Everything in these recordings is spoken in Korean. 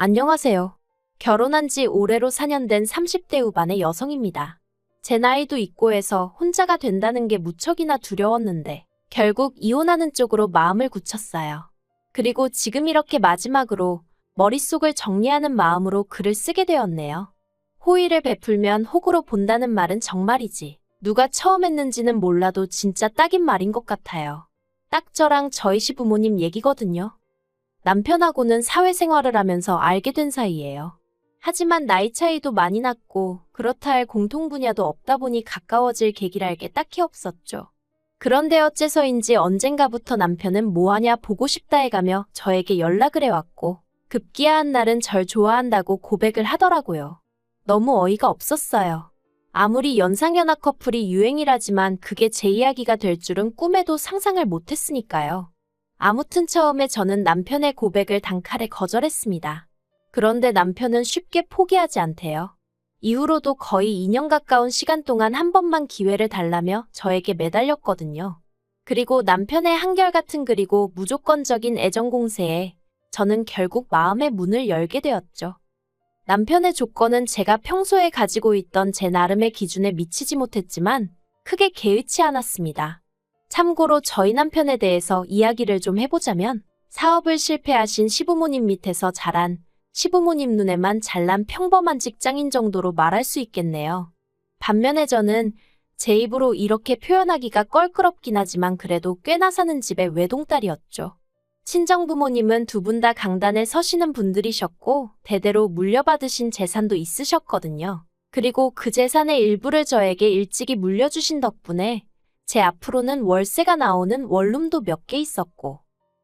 안녕하세요. 결혼한 지 올해로 4년 된 30대 후반의 여성입니다. 제 나이도 있고 해서 혼자가 된다는 게 무척이나 두려웠는데 결국 이혼하는 쪽으로 마음을 굳혔어요. 그리고 지금 이렇게 마지막으로 머릿속을 정리하는 마음으로 글을 쓰게 되었네요. 호의를 베풀면 호구로 본다는 말은 정말이지. 누가 처음 했는지는 몰라도 진짜 딱인 말인 것 같아요. 딱 저랑 저희 시부모님 얘기거든요. 남편하고는 사회생활을 하면서 알게 된 사이예요. 하지만 나이 차이도 많이 났고 그렇다 할 공통 분야도 없다 보니 가까워질 계기랄 게 딱히 없었죠. 그런데 어째서인지 언젠가부터 남편은 뭐하냐 보고 싶다 해가며 저에게 연락을 해왔고 급기야 한 날은 절 좋아한다고 고백을 하더라고요. 너무 어이가 없었어요. 아무리 연상연하 커플이 유행이라지만 그게 제 이야기가 될 줄은 꿈에도 상상을 못했으니까요. 아무튼 처음에 저는 남편의 고백을 단칼에 거절했습니다. 그런데 남편은 쉽게 포기하지 않대요. 이후로도 거의 2년 가까운 시간 동안 한 번만 기회를 달라며 저에게 매달렸거든요. 그리고 남편의 한결같은 그리고 무조건적인 애정 공세에 저는 결국 마음의 문을 열게 되었죠. 남편의 조건은 제가 평소에 가지고 있던 제 나름의 기준에 미치지 못했지만 크게 개의치 않았습니다. 참고로 저희 남편에 대해서 이야기를 좀 해보자면 사업을 실패하신 시부모님 밑에서 자란 시부모님 눈에만 잘난 평범한 직장인 정도로 말할 수 있겠네요. 반면에 저는 제 입으로 이렇게 표현하기가 껄끄럽긴 하지만 그래도 꽤나 사는 집의 외동딸이었죠. 친정부모님은 두 분 다 강단에 서시는 분들이셨고 대대로 물려받으신 재산도 있으셨거든요. 그리고 그 재산의 일부를 저에게 일찍이 물려주신 덕분에 제 앞으로는 월세가 나오는 원룸도 몇 개 있었고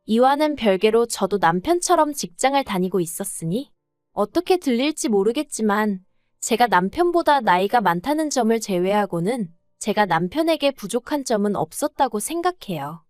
이와는 별개로 저도 남편처럼 직장을 다니고 있었으니 어떻게 들릴지 모르겠지만 제가 남편보다 나이가 많다는 점을 제외하고는 제가 남편에게 부족한 점은 없었다고 생각해요.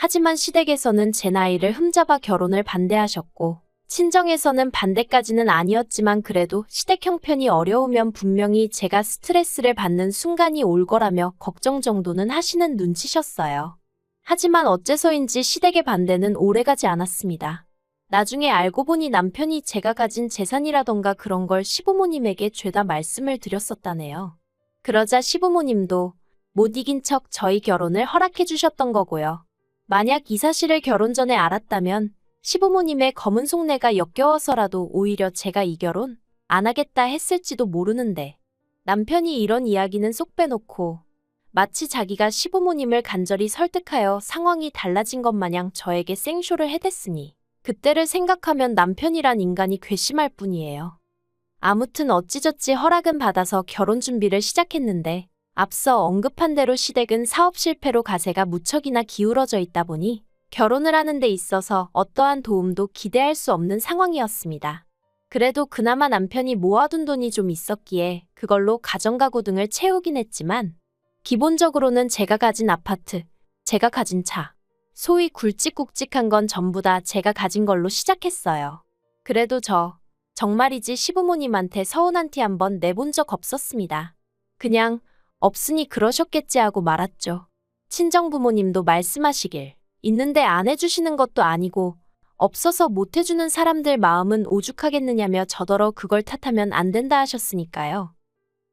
하지만 시댁에서는 제 나이를 흠잡아 결혼을 반대하셨고 친정에서는 반대까지는 아니었지만 그래도 시댁 형편이 어려우면 분명히 제가 스트레스를 받는 순간이 올 거라며 걱정 정도는 하시는 눈치셨어요. 하지만 어째서인지 시댁의 반대는 오래가지 않았습니다. 나중에 알고 보니 남편이 제가 가진 재산이라던가 그런 걸 시부모님에게 죄다 말씀을 드렸었다네요. 그러자 시부모님도 못 이긴 척 저희 결혼을 허락해 주셨던 거고요. 만약 이 사실을 결혼 전에 알았다면 시부모님의 검은 속내가 역겨워서라도 오히려 제가 이 결혼 안 하겠다 했을지도 모르는데 남편이 이런 이야기는 쏙 빼놓고 마치 자기가 시부모님을 간절히 설득하여 상황이 달라진 것 마냥 저에게 생쇼를 해댔으니 그때를 생각하면 남편이란 인간이 괘씸할 뿐이에요. 아무튼 어찌저찌 허락은 받아서 결혼 준비를 시작했는데 앞서 언급한 대로 시댁은 사업 실패로 가세가 무척이나 기울어져 있다 보니 결혼을 하는 데 있어서 어떠한 도움도 기대할 수 없는 상황이었습니다. 그래도 그나마 남편이 모아둔 돈이 좀 있었기에 그걸로 가정가구 등을 채우긴 했지만 기본적으로는 제가 가진 아파트, 제가 가진 차, 소위 굵직굵직한 건 전부 다 제가 가진 걸로 시작했어요. 그래도 정말이지 시부모님한테 서운한 티 한 번 내본 적 없었습니다. 그냥 없으니 그러셨겠지 하고 말았죠. 친정부모님도 말씀하시길 있는데 안 해주시는 것도 아니고 없어서 못 해주는 사람들 마음은 오죽하겠느냐며 저더러 그걸 탓하면 안 된다 하셨으니까요.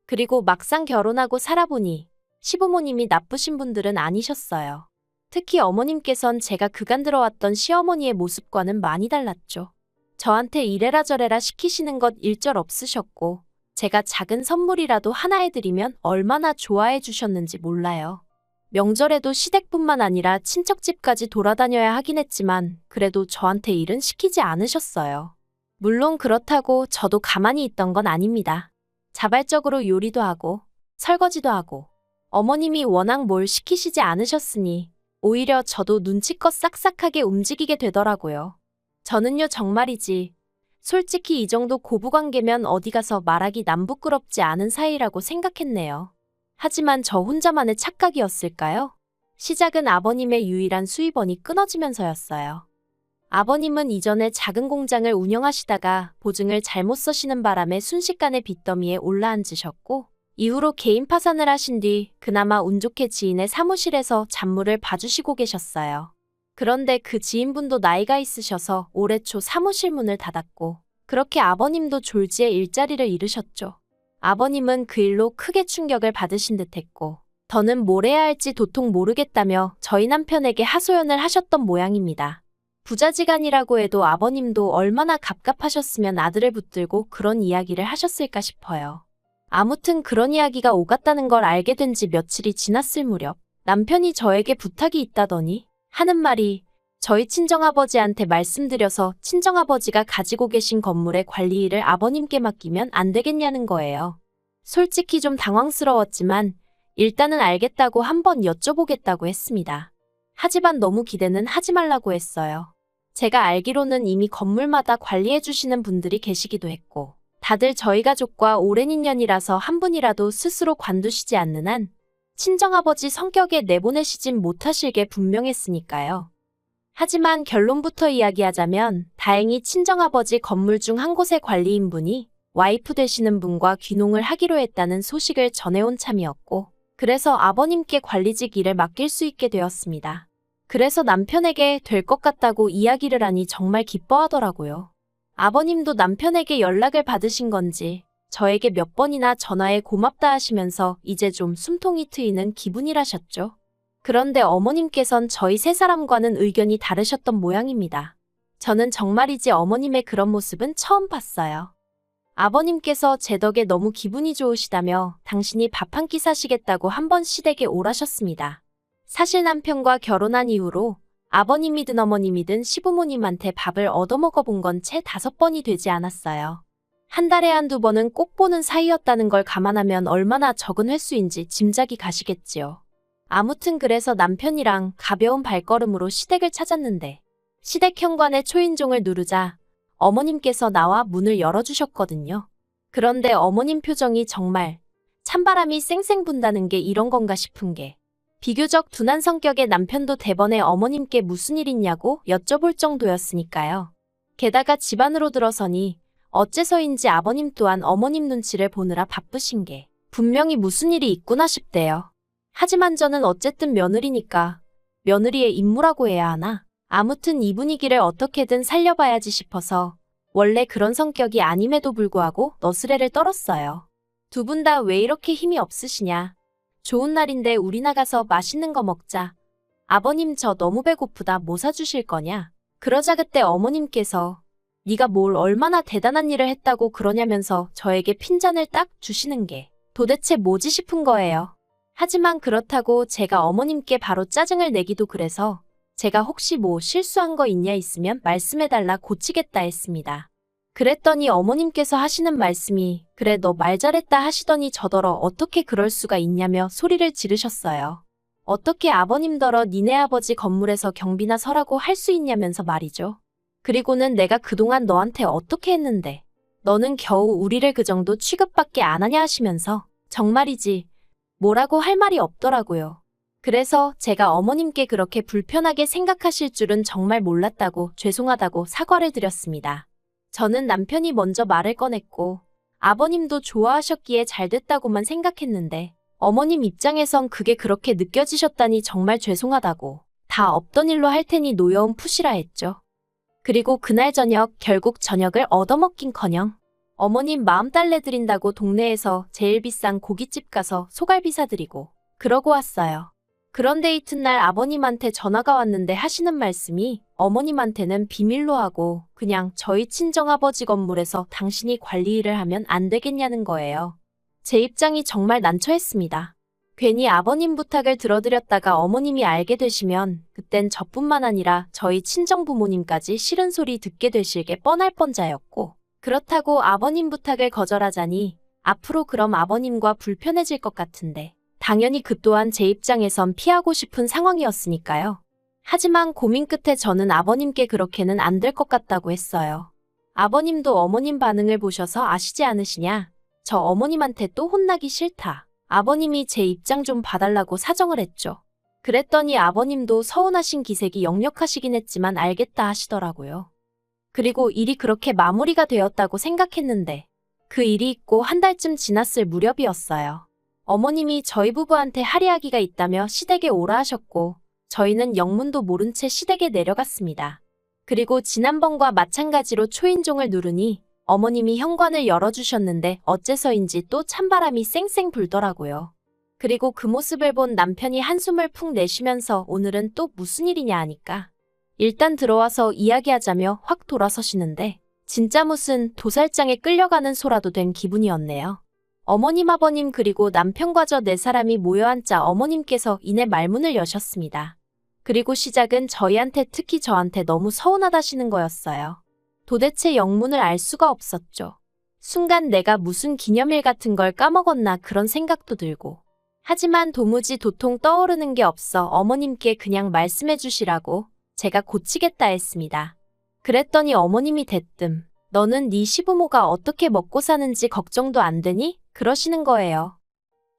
그리고 막상 결혼하고 살아보니 시부모님이 나쁘신 분들은 아니셨어요. 특히 어머님께선 제가 그간 들어왔던 시어머니의 모습과는 많이 달랐죠. 저한테 이래라 저래라 시키시는 것 일절 없으셨고 제가 작은 선물이라도 하나 해드리면 얼마나 좋아해 주셨는지 몰라요. 명절에도 시댁뿐만 아니라 친척집까지 돌아다녀야 하긴 했지만 그래도 저한테 일은 시키지 않으셨어요. 물론 그렇다고 저도 가만히 있던 건 아닙니다. 자발적으로 요리도 하고 설거지도 하고 어머님이 워낙 뭘 시키시지 않으셨으니 오히려 저도 눈치껏 싹싹하게 움직이게 되더라고요. 저는요 정말이지 솔직히 이 정도 고부관계면 어디 가서 말하기 남부끄럽지 않은 사이라고 생각했네요. 하지만 저 혼자만의 착각이었을까요? 시작은 아버님의 유일한 수입원이 끊어지면서였어요. 아버님은 이전에 작은 공장을 운영하시다가 보증을 잘못 써시는 바람에 순식간에 빚더미에 올라앉으셨고 이후로 개인 파산을 하신 뒤 그나마 운 좋게 지인의 사무실에서 잡무를 봐주시고 계셨어요. 그런데 그 지인분도 나이가 있으셔서 올해 초 사무실 문을 닫았고 그렇게 아버님도 졸지에 일자리를 잃으셨죠. 아버님은 그 일로 크게 충격을 받으신 듯했고 더는 뭘 해야 할지 도통 모르겠다며 저희 남편에게 하소연을 하셨던 모양입니다. 부자지간이라고 해도 아버님도 얼마나 갑갑하셨으면 아들을 붙들고 그런 이야기를 하셨을까 싶어요. 아무튼 그런 이야기가 오갔다는 걸 알게 된 지 며칠이 지났을 무렵 남편이 저에게 부탁이 있다더니 하는 말이 저희 친정아버지한테 말씀드려서 친정아버지가 가지고 계신 건물의 관리 일을 아버님께 맡기면 안 되겠냐는 거예요. 솔직히 좀 당황스러웠지만 일단은 알겠다고 한번 여쭤보겠다고 했습니다. 하지만 너무 기대는 하지 말라고 했어요. 제가 알기로는 이미 건물마다 관리해 주시는 분들이 계시기도 했고 다들 저희 가족과 오랜 인연이라서 한 분이라도 스스로 관두시지 않는 한 친정아버지 성격에 내보내시진 못하실 게 분명했으니까요. 하지만 결론부터 이야기하자면 다행히 친정아버지 건물 중 한 곳의 관리인분이 와이프 되시는 분과 귀농을 하기로 했다는 소식을 전해온 참이었고 그래서 아버님께 관리직 일을 맡길 수 있게 되었습니다. 그래서 남편에게 될 것 같다고 이야기를 하니 정말 기뻐하더라고요. 아버님도 남편에게 연락을 받으신 건지 저에게 몇 번이나 전화해 고맙다 하시면서 이제 좀 숨통이 트이는 기분이라셨죠. 그런데 어머님께선 저희 세 사람과는 의견이 다르셨던 모양입니다. 저는 정말이지 어머님의 그런 모습은 처음 봤어요. 아버님께서 제 덕에 너무 기분이 좋으시다며 당신이 밥 한 끼 사시겠다고 한번 시댁에 오라셨습니다. 사실 남편과 결혼한 이후로 아버님이든 어머님이든 시부모님한테 밥을 얻어먹어 본 건 채 5번이 되지 않았어요. 한 달에 한두 번은 꼭 보는 사이였다는 걸 감안하면 얼마나 적은 횟수인지 짐작이 가시겠지요. 아무튼 그래서 남편이랑 가벼운 발걸음으로 시댁을 찾았는데 시댁 현관에 초인종을 누르자 어머님께서 나와 문을 열어주셨거든요. 그런데 어머님 표정이 정말 찬바람이 쌩쌩 분다는 게 이런 건가 싶은 게 비교적 둔한 성격의 남편도 대번에 어머님께 무슨 일 있냐고 여쭤볼 정도였으니까요. 게다가 집 안으로 들어서니 어째서인지 아버님 또한 어머님 눈치를 보느라 바쁘신 게 분명히 무슨 일이 있구나 싶대요. 하지만 저는 어쨌든 며느리니까 며느리의 임무라고 해야 하나? 아무튼 이 분위기를 어떻게든 살려봐야지 싶어서 원래 그런 성격이 아님에도 불구하고 너스레를 떨었어요. 두 분 다 왜 이렇게 힘이 없으시냐? 좋은 날인데 우리 나가서 맛있는 거 먹자. 아버님 저 너무 배고프다 뭐 사주실 거냐? 그러자 그때 어머님께서 네가 뭘 얼마나 대단한 일을 했다고 그러냐면서 저에게 핀잔을 딱 주시는 게 도대체 뭐지 싶은 거예요. 하지만 그렇다고 제가 어머님께 바로 짜증을 내기도 그래서 제가 혹시 뭐 실수한 거 있냐 있으면 말씀해달라 고치겠다 했습니다. 그랬더니 어머님께서 하시는 말씀이 그래 너 말 잘했다 하시더니 저더러 어떻게 그럴 수가 있냐며 소리를 지르셨어요. 어떻게 아버님더러 니네 아버지 건물에서 경비나 서라고 할 수 있냐면서 말이죠. 그리고는 내가 그동안 너한테 어떻게 했는데 너는 겨우 우리를 그 정도 취급밖에 안 하냐 하시면서 정말이지 뭐라고 할 말이 없더라고요. 그래서 제가 어머님께 그렇게 불편하게 생각하실 줄은 정말 몰랐다고 죄송하다고 사과를 드렸습니다. 저는 남편이 먼저 말을 꺼냈고 아버님도 좋아하셨기에 잘됐다고만 생각했는데 어머님 입장에선 그게 그렇게 느껴지셨다니 정말 죄송하다고 다 없던 일로 할 테니 노여움 푸시라 했죠. 그리고 그날 저녁 결국 저녁을 얻어먹긴커녕 어머님 마음 달래드린다고 동네에서 제일 비싼 고깃집 가서 소갈비 사드리고 그러고 왔어요. 그런데 이튿날 아버님한테 전화가 왔는데 하시는 말씀이 어머님한테는 비밀로 하고 그냥 저희 친정아버지 건물에서 당신이 관리 일을 하면 안 되겠냐는 거예요. 제 입장이 정말 난처했습니다. 괜히 아버님 부탁을 들어드렸다가 어머님이 알게 되시면 그땐 저뿐만 아니라 저희 친정부모님까지 싫은 소리 듣게 되실 게 뻔할 뻔자였고 그렇다고 아버님 부탁을 거절하자니 앞으로 그럼 아버님과 불편해질 것 같은데 당연히 그 또한 제 입장에선 피하고 싶은 상황이었으니까요. 하지만 고민 끝에 저는 아버님께 그렇게는 안 될 것 같다고 했어요. 아버님도 어머님 반응을 보셔서 아시지 않으시냐? 저 어머님한테 또 혼나기 싫다. 아버님이 제 입장 좀 봐달라고 사정을 했죠. 그랬더니 아버님도 서운하신 기색이 역력하시긴 했지만 알겠다 하시더라고요. 그리고 일이 그렇게 마무리가 되었다고 생각했는데 그 일이 있고 한 달쯤 지났을 무렵이었어요. 어머님이 저희 부부한테 할 이야기가 있다며 시댁에 오라 하셨고 저희는 영문도 모른 채 시댁에 내려갔습니다. 그리고 지난번과 마찬가지로 초인종을 누르니 어머님이 현관을 열어주셨는데 어째서인지 또 찬바람이 쌩쌩 불더라고요. 그리고 그 모습을 본 남편이 한숨을 푹 내쉬면서 오늘은 또 무슨 일이냐 하니까 일단 들어와서 이야기하자며 확 돌아서시는데 진짜 무슨 도살장에 끌려가는 소라도 된 기분이었네요. 어머님, 아버님 그리고 남편과 저 네 사람이 모여 앉자 어머님께서 이내 말문을 여셨습니다. 그리고 시작은 저희한테 특히 저한테 너무 서운하다시는 거였어요. 도대체 영문을 알 수가 없었죠. 순간 내가 무슨 기념일 같은 걸 까먹었나 그런 생각도 들고. 하지만 도무지 도통 떠오르는 게 없어 어머님께 그냥 말씀해 주시라고 제가 고치겠다 했습니다. 그랬더니 어머님이 대뜸 너는 네 시부모가 어떻게 먹고 사는지 걱정도 안 되니? 그러시는 거예요.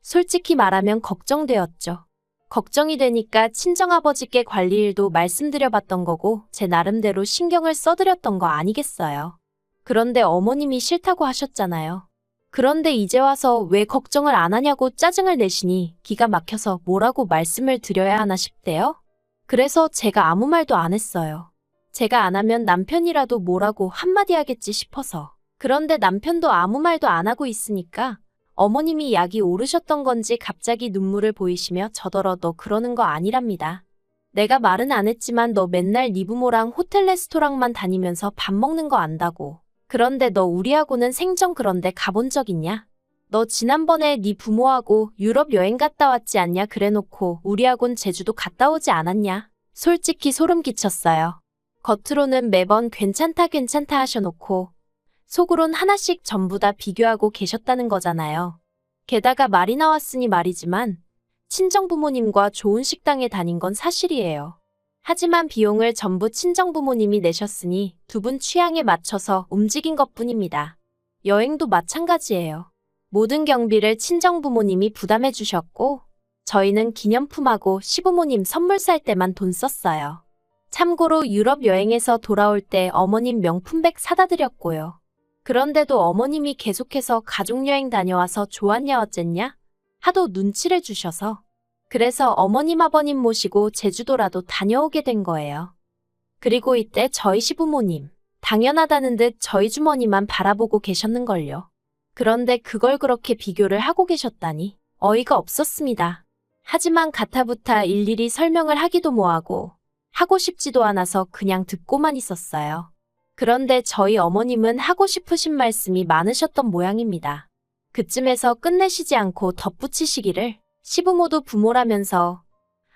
솔직히 말하면 걱정되었죠. 걱정이 되니까 친정아버지께 관리 일도 말씀드려봤던 거고 제 나름대로 신경을 써드렸던 거 아니겠어요. 그런데 어머님이 싫다고 하셨잖아요. 그런데 이제 와서 왜 걱정을 안 하냐고 짜증을 내시니 기가 막혀서 뭐라고 말씀을 드려야 하나 싶대요. 그래서 제가 아무 말도 안 했어요. 제가 안 하면 남편이라도 뭐라고 한마디 하겠지 싶어서. 그런데 남편도 아무 말도 안 하고 있으니까 어머님이 약이 오르셨던 건지 갑자기 눈물을 보이시며 저더러 너 그러는 거 아니랍니다. 내가 말은 안 했지만 너 맨날 네 부모랑 호텔 레스토랑만 다니면서 밥 먹는 거 안다고. 그런데 너 우리하고는 생전 그런데 가본 적 있냐? 너 지난번에 네 부모하고 유럽 여행 갔다 왔지 않냐 그래놓고 우리하고는 제주도 갔다 오지 않았냐? 솔직히 소름 끼쳤어요. 겉으로는 매번 괜찮다 괜찮다 하셔놓고 속으론 하나씩 전부 다 비교하고 계셨다는 거잖아요. 게다가 말이 나왔으니 말이지만 친정부모님과 좋은 식당에 다닌 건 사실이에요. 하지만 비용을 전부 친정부모님이 내셨으니 두 분 취향에 맞춰서 움직인 것뿐입니다. 여행도 마찬가지예요. 모든 경비를 친정부모님이 부담해 주셨고 저희는 기념품하고 시부모님 선물 살 때만 돈 썼어요. 참고로 유럽 여행에서 돌아올 때 어머님 명품백 사다 드렸고요. 그런데도 어머님이 계속해서 가족여행 다녀와서 좋았냐 어쨌냐? 하도 눈치를 주셔서 그래서 어머님 아버님 모시고 제주도라도 다녀오게 된 거예요. 그리고 이때 저희 시부모님 당연하다는 듯 저희 주머니만 바라보고 계셨는걸요. 그런데 그걸 그렇게 비교를 하고 계셨다니 어이가 없었습니다. 하지만 가타부타 일일이 설명을 하기도 뭐하고 하고 싶지도 않아서 그냥 듣고만 있었어요. 그런데 저희 어머님은 하고 싶으신 말씀이 많으셨던 모양입니다. 그쯤에서 끝내시지 않고 덧붙이시기를 시부모도 부모라면서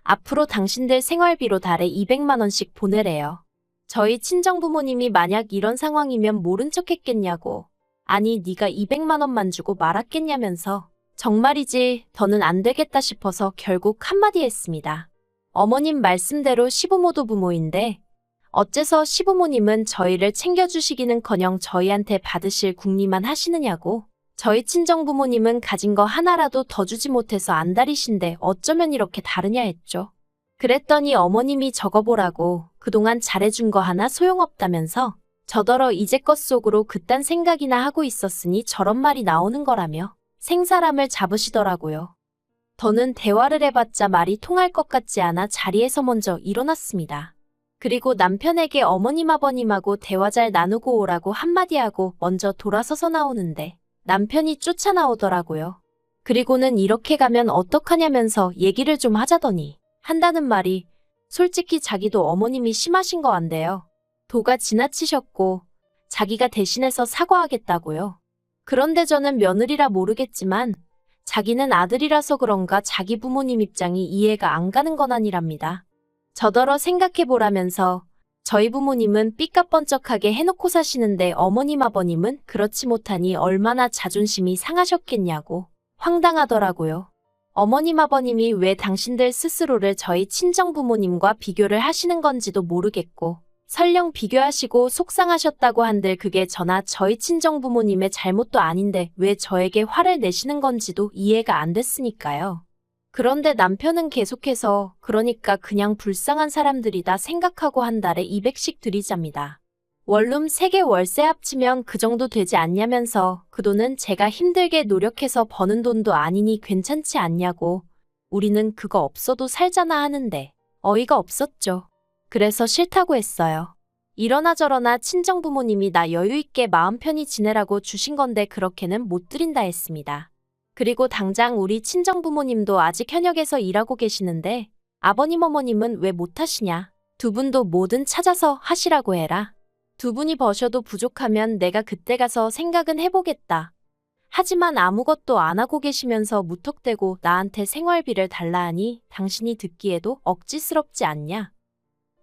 앞으로 당신들 생활비로 달에 200만 원씩 보내래요. 저희 친정부모님이 만약 이런 상황이면 모른 척 했겠냐고. 아니 네가 200만 원만 주고 말았겠냐면서 정말이지 더는 안 되겠다 싶어서 결국 한마디 했습니다. 어머님 말씀대로 시부모도 부모인데 어째서 시부모님은 저희를 챙겨주시기는커녕 저희한테 받으실 궁리만 하시느냐고. 저희 친정부모님은 가진 거 하나라도 더 주지 못해서 안달이신데 어쩌면 이렇게 다르냐 했죠. 그랬더니 어머님이 적어보라고 그동안 잘해준 거 하나 소용없다면서 저더러 이제껏 속으로 그딴 생각이나 하고 있었으니 저런 말이 나오는 거라며 생사람을 잡으시더라고요. 더는 대화를 해봤자 말이 통할 것 같지 않아 자리에서 먼저 일어났습니다. 그리고 남편에게 어머님 아버님하고 대화 잘 나누고 오라고 한마디 하고 먼저 돌아서서 나오는데 남편이 쫓아나오더라고요. 그리고는 이렇게 가면 어떡하냐면서 얘기를 좀 하자더니 한다는 말이 솔직히 자기도 어머님이 심하신 거 안돼요. 도가 지나치셨고 자기가 대신해서 사과하겠다고요. 그런데 저는 며느리라 모르겠지만 자기는 아들이라서 그런가 자기 부모님 입장이 이해가 안 가는 건 아니랍니다. 저더러 생각해보라면서 저희 부모님은 삐까뻔쩍하게 해놓고 사시는데 어머님 아버님은 그렇지 못하니 얼마나 자존심이 상하셨겠냐고 황당하더라고요. 어머님 아버님이 왜 당신들 스스로를 저희 친정부모님과 비교를 하시는 건지도 모르겠고 설령 비교하시고 속상하셨다고 한들 그게 저나 저희 친정부모님의 잘못도 아닌데 왜 저에게 화를 내시는 건지도 이해가 안 됐으니까요. 그런데 남편은 계속해서 그러니까 그냥 불쌍한 사람들이다 생각하고 한 달에 200씩 드리잡니다. 원룸 3개 월세 합치면 그 정도 되지 않냐면서 그 돈은 제가 힘들게 노력해서 버는 돈도 아니니 괜찮지 않냐고. 우리는 그거 없어도 살잖아 하는데 어이가 없었죠. 그래서 싫다고 했어요. 이러나 저러나 친정부모님이 나 여유있게 마음 편히 지내라고 주신 건데 그렇게는 못 드린다 했습니다. 그리고 당장 우리 친정부모님도 아직 현역에서 일하고 계시는데 아버님 어머님은 왜 못하시냐? 두 분도 뭐든 찾아서 하시라고 해라. 두 분이 버셔도 부족하면 내가 그때 가서 생각은 해보겠다. 하지만 아무것도 안 하고 계시면서 무턱대고 나한테 생활비를 달라 하니 당신이 듣기에도 억지스럽지 않냐?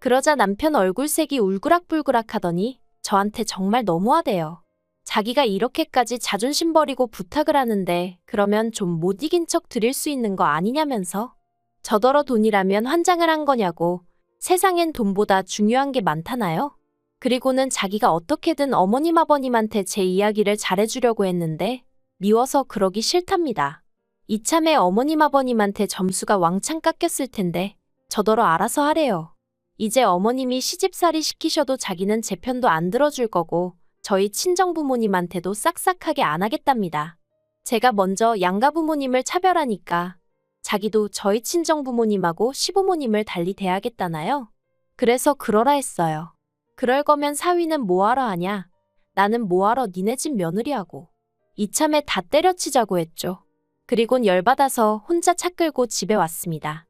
그러자 남편 얼굴색이 울그락불그락 하더니 저한테 정말 너무하대요. 자기가 이렇게까지 자존심 버리고 부탁을 하는데 그러면 좀 못 이긴 척 드릴 수 있는 거 아니냐면서 저더러 돈이라면 환장을 한 거냐고 세상엔 돈보다 중요한 게 많다나요? 그리고는 자기가 어떻게든 어머님 아버님한테 제 이야기를 잘해주려고 했는데 미워서 그러기 싫답니다. 이참에 어머님 아버님한테 점수가 왕창 깎였을 텐데 저더러 알아서 하래요. 이제 어머님이 시집살이 시키셔도 자기는 제 편도 안 들어줄 거고 저희 친정부모님한테도 싹싹하게 안 하겠답니다. 제가 먼저 양가부모님을 차별하니까 자기도 저희 친정부모님하고 시부모님을 달리 대하겠다나요? 그래서 그러라 했어요. 그럴 거면 사위는 뭐하러 하냐? 나는 뭐하러 니네 집 며느리하고. 이참에 다 때려치자고 했죠. 그리곤 열받아서 혼자 차 끌고 집에 왔습니다.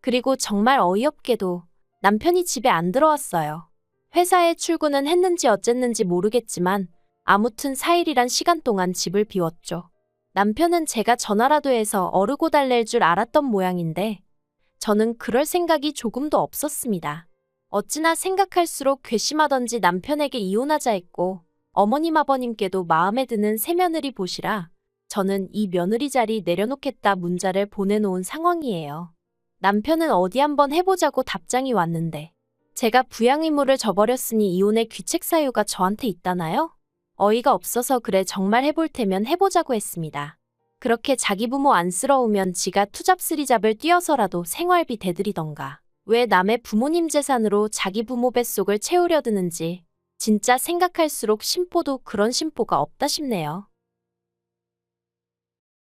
그리고 정말 어이없게도 남편이 집에 안 들어왔어요. 회사에 출근은 했는지 어쨌는지 모르겠지만 아무튼 4일이란 시간 동안 집을 비웠죠. 남편은 제가 전화라도 해서 어르고 달랠 줄 알았던 모양인데 저는 그럴 생각이 조금도 없었습니다. 어찌나 생각할수록 괘씸하던지 남편에게 이혼하자 했고 어머님 아버님께도 마음에 드는 새 며느리 보시라 저는 이 며느리 자리 내려놓겠다 문자를 보내놓은 상황이에요. 남편은 어디 한번 해보자고 답장이 왔는데 제가 부양 의무를 져버렸으니 이혼의 귀책 사유가 저한테 있다나요? 어이가 없어서 그래 정말 해볼 테면 해보자고 했습니다. 그렇게 자기 부모 안쓰러우면 지가 투잡스리잡을 뛰어서라도 생활비 대드리던가 왜 남의 부모님 재산으로 자기 부모 뱃속을 채우려 드는지 진짜 생각할수록 심보도 그런 심보가 없다 싶네요.